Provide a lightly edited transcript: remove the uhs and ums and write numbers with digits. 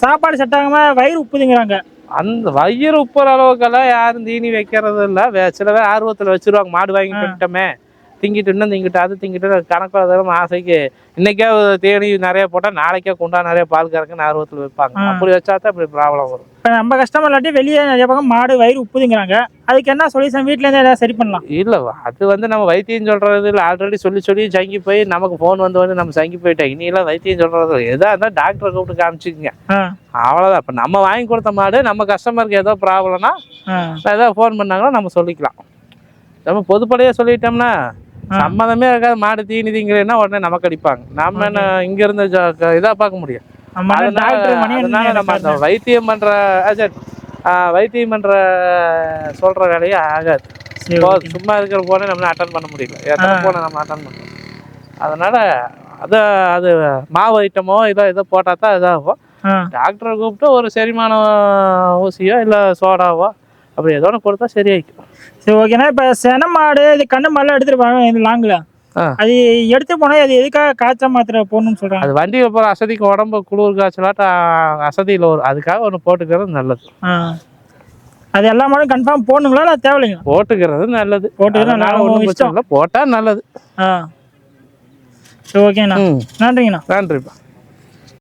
சாப்பாடு செட் ஆகாம வயிறு உப்புதுங்கிறாங்க. அந்த வயிறு உப்புற அளவுக்கெல்லாம் யாரும் தீனி வைக்கிறது இல்லை. சில பேர் ஆர்வத்தில் வச்சிருவாங்க. மாடு வாங்கிட்டு வந்துட்டோமே, திங்கிட்டு இன்னும் திங்கிட்டு அது திங்கிட்டு கணக்கு ஆசைக்கு இன்னைக்கே தேனி நிறைய போட்டால் நாளைக்கே குண்டா நிறைய பால் கறக்குன்னு ஆர்வத்தில் வைப்பாங்க. அப்படி வச்சா தான் இப்படி ப்ராப்ளம் வரும். இப்போ நம்ம கஷ்டமா இல்லாட்டி வெளியே நிறைய பக்கம் மாடு வயிறு உப்புதுங்கிறாங்க. அதுக்கு என்ன சொல்யூஷன்? வீட்டிலேருந்து ஏதாவது சரி பண்ணலாம்? இல்லை, அது நம்ம வைத்தியம் சொல்கிறது இல்லை. ஆல்ரெடி சொல்லி சங்கி போய் நமக்கு ஃபோன் வந்து நம்ம சங்கி போயிட்டோம். இனியெல்லாம் வைத்தியம் சொல்கிறது எதாக இருந்தால் டாக்டரை கூப்பிட்டு காமிச்சிக்கங்க, அவ்வளோதான். இப்போ நம்ம வாங்கி கொடுத்த மாடு நம்ம கஸ்டமருக்கு ஏதோ ப்ராப்ளம்னா ஏதாவது ஃபோன் பண்ணாங்கன்னா நம்ம சொல்லிக்கலாம். நம்ம பொதுப்படையாக சொல்லிட்டோம்னா சம்மதமே இருக்காது. மாடு தீனி திங்கிறேன்னா உடனே நமக்கு அடிப்பாங்க. நம்ம என்ன இங்கேருந்து இதாக பார்க்க முடியும்? அதனால நம்ம அந்த வைத்தியம் பண்ணுற சொல்கிற வேலையே ஆகாது. சும்மா இருக்கிற போனே நம்மளால அட்டன் பண்ண முடியல. எத்தனை போனை நம்ம அட்டன் பண்ணுறோம். அதனால் அது மாவு ஐட்டமோ ஏதோ போட்டால் தான் இதாகும். டாக்டரை கூப்பிட்டு ஒரு செரிமான ஊசியோ இல்லை சோடாவோ அப்படி ஏதோ ஒன்று கொடுத்தா சரியாயிக்கும். சரி, ஓகேண்ணா. இப்போ சென மாடு இது கண்ணு மாடெலாம் எடுத்துகிட்டு போவாங்க இந்த லாங்கில். அது எடுத்து போனால் அது எதுக்காக காய்ச்சல் மாத்திரை போடணும்னு சொல்கிறாங்க? அது வண்டியில் போகிற அசதிக்கு உடம்பு குளிர் காய்ச்சலாட்டம் அசதியில் வரும். அதுக்காக ஒன்று போட்டுக்கிறது நல்லது. அது எல்லா மாடும் கன்ஃபார்ம் போடணுங்களா இல்லை தேவையில்லைங்க? போட்டுக்கிறது நல்லது. போட்டால் நல்லது. சரி, ஓகேண்ணா. நன்றிங்கண்ணா. நன்றிப்பா.